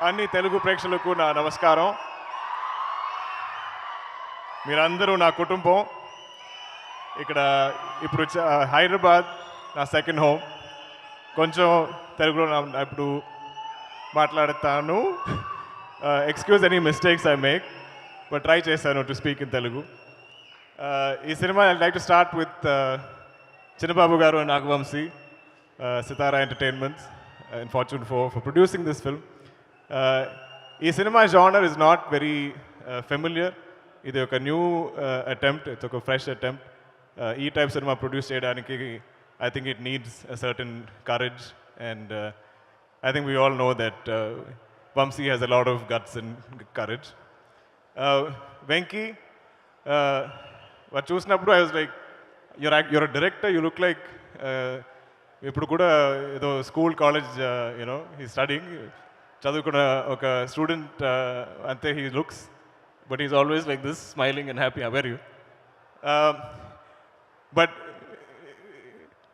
అన్ని తెలుగు ప్రేక్షకులకు నా నమస్కారం. మీరందరూ నా కుటుంబం. ఇక్కడ ఇప్పుడు హైదరాబాద్ నా సెకండ్ హోమ్. కొంచెం తెలుగులో ఇప్పుడు మాట్లాడతాను. Excuse any mistakes I make, but try చేశాను టు స్పీక్ ఇన్ తెలుగు. ఈ cinema I like to start with Chinnababu garu and Nagavamsi, Sithara Entertainments and Fortune for producing this film. ఈ cinema genre is not very familiar. ఇది ఒక new attempt, it's ఒక fresh attempt. ఈ type cinema produce చేయడానికి I think it needs a certain courage, and I think we all know that Vamsi has a lot of guts and courage. Venki, what చూసినప్పుడు I was like, you're a director, you look like ఇప్పుడు కూడా ఏదో school college you know he studying చదువుకున్న ఒక student అంతే he looks, but is always like this smiling and happy. Our you but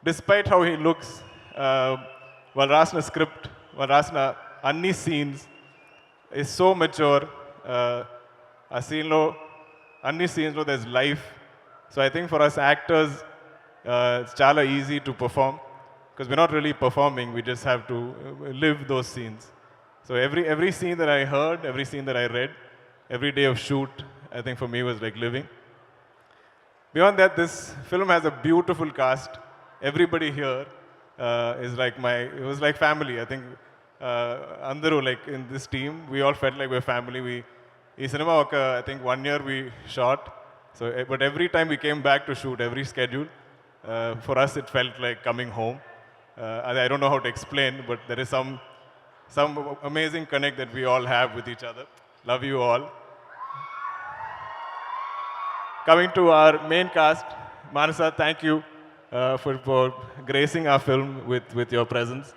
despite how he looks, వాళ్ళు రాసిన script, వాళ్ళు రాసిన అన్ని సీన్స్ ఈజ్ సో మెచ్యూర్. ఆ సీన్లో అన్ని సీన్స్లో there is life. So I think for us actors it's చాలా easy to perform, because we're not really performing, we just have to live those scenes. So every scene that I heard, every scene that I read, every day of shoot, I think for me was like living. Beyond that, this film has a beautiful cast. Everybody here is like it was like family. I think andaru like in this team, we all felt like we're family. Ee cinema I think 1 year we shot. So but every time we came back to shoot, every schedule, for us it felt like coming home. I don't know how to explain, but there is some amazing connect that we all have with each other. Love you all. Coming to our main cast, Manasa, thank you for gracing our film with your presence.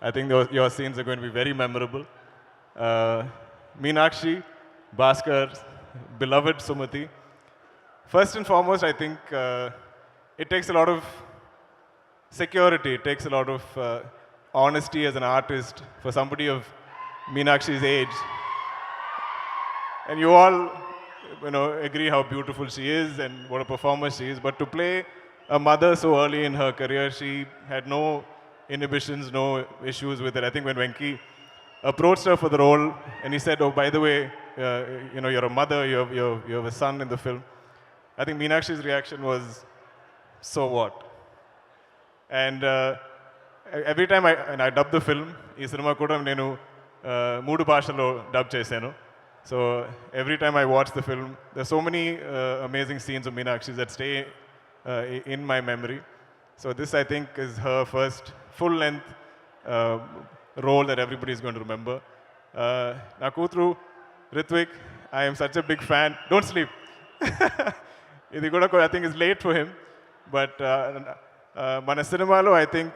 I think your scenes are going to be very memorable. Meenakshi, Bhaskar, beloved Sumati. First and foremost, I think it takes a lot of security, it takes a lot of honesty as an artist for somebody of Meenakshi's age. And you all, agree how beautiful she is and what a performer she is. But to play a mother so early in her career, she had no inhibitions, no issues with it. I think when Venki approached her for the role and he said, "Oh, by the way, you're a mother, you have a son in the film," I think Meenakshi's reaction was, "So what?" And every time I dub the film, ఈ cinema కూడా నేను 3 భాషల్లో dub చేశాను. So every time I watch the film, there's so many amazing scenes of Meenakshi that stay in my memory. So this, I think, is her first full-length role that everybody is going to remember. నా కూతురు Ritwik, I am such a big fan. Don't sleep. ఇది కూడా I think is late for him, but మన సినిమాలో I think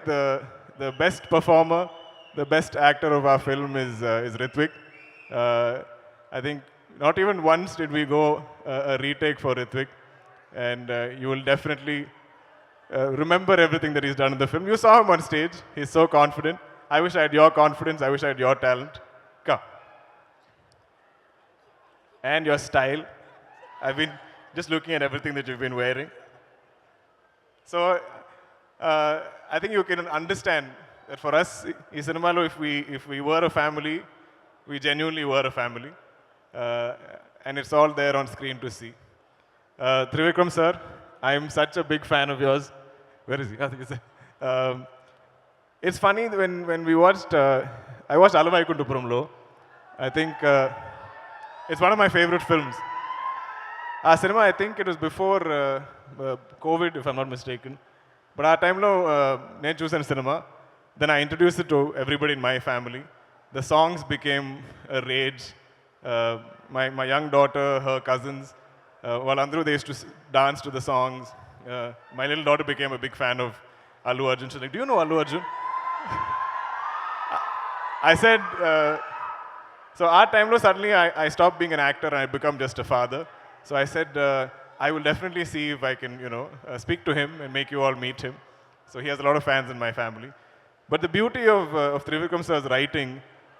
the best performer, the best actor of our film is Ritwik. I think not even once did we go a retake for Ritwik, and you will definitely remember everything that he's done in the film. You saw him on stage, he's so confident. I wish I had your confidence, I wish I had your talent. Come. And your style. I've been just looking at everything that you've been wearing. So I think you can understand that for us, in cinema, if we were a family, we genuinely were a family. And it's all there on screen to see. Trivikram sir, I am such a big fan of yours. Where is he? I think it's funny when we watched, I watched Alavaikundapuramlo. I think it's one of my favorite films. Our cinema, I think it was before COVID, if I'm not mistaken. But ఆ టైంలో నేను చూసాను cinema. Then I introduced it to everybody in my family. The songs became a rage. My young daughter, her cousins, వాళ్ళందరూ they used to dance to the songs. My little daughter became a big fan of Allu Arjun. She's like, "Do you know Allu Arjun?" I said, so our time suddenly I stopped being an actor and I become just a father. So I said, I will definitely see if I can, speak to him and make you all meet him. So he has a lot of fans in my family. But the beauty of Trivikram sir's writing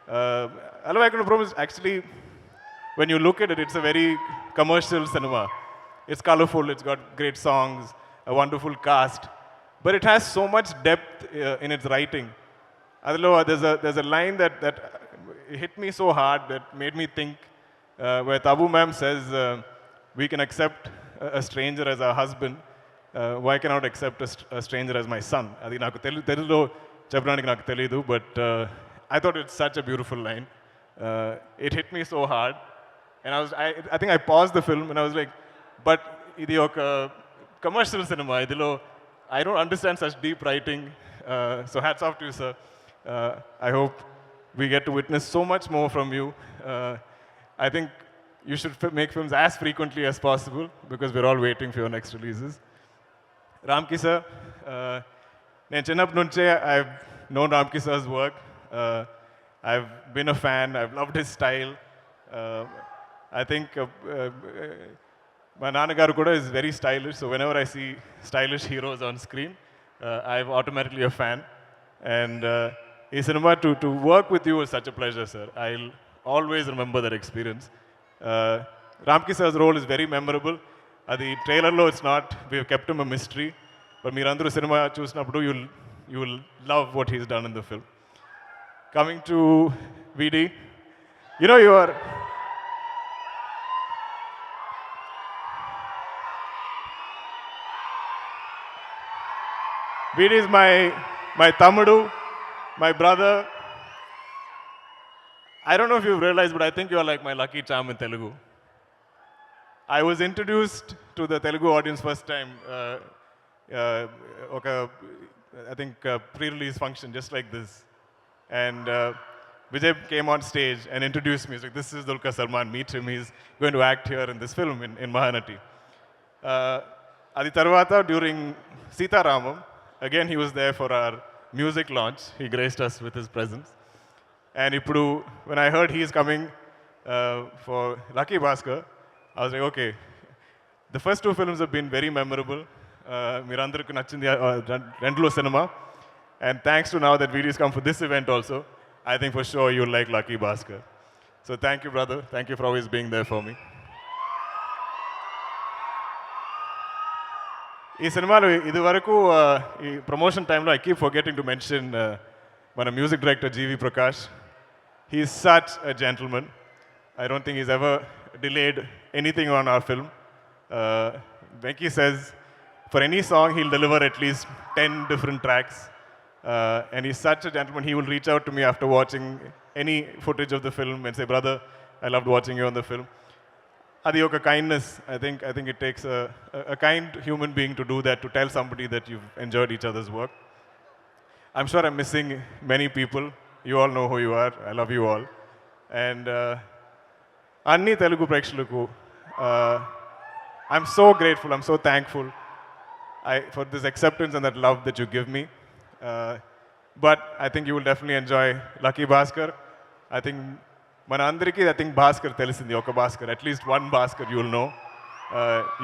Alavaikunta Prom is actually, when you look at it, it's a very commercial cinema. It's colorful, it's got great songs, a wonderful cast, but it has so much depth in its writing. Adilo, there's a line that hit me so hard that made me think, where Tabu ma'am says, we can accept a stranger as our husband, why cannot accept a stranger as my son? Adi naku telugulo చెప్పడానికి నాకు తెలియదు, but I thought it's such a beautiful line. It hit me so hard, and I think I paused the film and I was like, but ఇది ఒక commercial cinema, ఇదిలో I don't understand such deep writing, so hats off to you, sir. I hope we get to witness so much more from you. I think you should make films as frequently as possible because we're all waiting for your next releases. Ramki sir, నేను చిన్నప్పటి నుంచే I've known Ramki sir's work. I've been a fan. I've loved his style. I think my నాన్నగారు కూడా is very stylish. So whenever I see stylish heroes on screen, I'm automatically a fan. And in cinema, to work with you was such a pleasure, sir. I'll always remember that experience. Ramki sir's role is very memorable. Adi trailer lo it's not. We've kept him a mystery. But మీరందరూ cinema చూసినప్పుడు you will love what he's done in the film. Coming to VD, you know VD is my tamudu, my brother. I don't know if you've realized, but I think you are like my lucky charm in Telugu. I was introduced to the Telugu audience first time, I think pre-release function just like this. And Vijay came on stage and introduced me. He's like, this is Dulquer Salmaan, meet him. He's going to act here in this film in Mahanati. Adi Tarvata, during Sita Ramam, again he was there for our music launch. He graced us with his presence. And ippudu, when I heard he is coming for Lucky Baskhar, I was like, okay, the first two films have been very memorable. మీరందరికీ నచ్చింది రెండులో cinema. And thanks to now that VD's come for this event also, I think for sure you'll like Lucky Baskhar. So thank you, brother. Thank you for always being there for me. ఈ సినిమాలో ఇది వరకు ఈ promotion టైంలో I keep forgetting to mention మన music director GV Prakash. He is such a gentleman. I don't think he's ever delayed anything on our film. Venki says for any song he'll deliver at least 10 different tracks. And he's such a gentleman. He will reach out to me after watching any footage of the film and say, brother, I loved watching you on the film. Adi oka kindness. I think it takes a kind human being to do that, to tell somebody that you've enjoyed each other's work. I'm sure I'm missing many people. You all know who you are. I love you all. And Anni Telugu Prekshalaku, I'm so grateful. I'm so thankful for this acceptance and that love that you give me. But I think you will definitely enjoy Lucky Baskhar. I think Manandriki, I think Baskhar telisindi, oka Baskhar, at least one Baskhar you will know.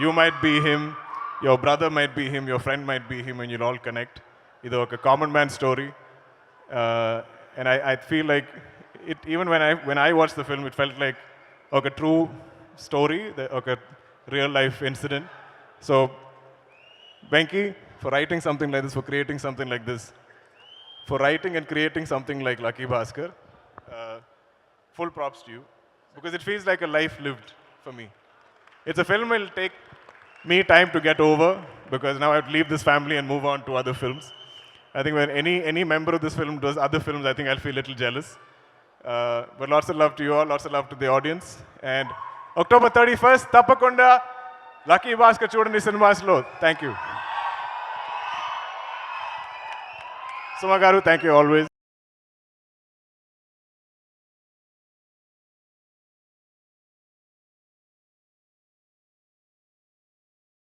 You might be him, your brother might be him, your friend might be him, and you'll all connect. It's a common man story. And I feel like it, even when I watched the film, it felt like a true story, a real life incident. So Venki, for writing something like this, for creating something like this, for writing and creating something like Lucky Baskhar, full props to you, because it feels like a life lived for me. It's a film that will take me time to get over, because now I have to leave this family and move on to other films. I think when any member of this film does other films, I think I'll feel a little jealous. But lots of love to you all, lots of love to the audience. And October 31st, Tappakonda, Lucky Baskhar chudandi cinemas lo. Thank you. Suma garu, thank you always.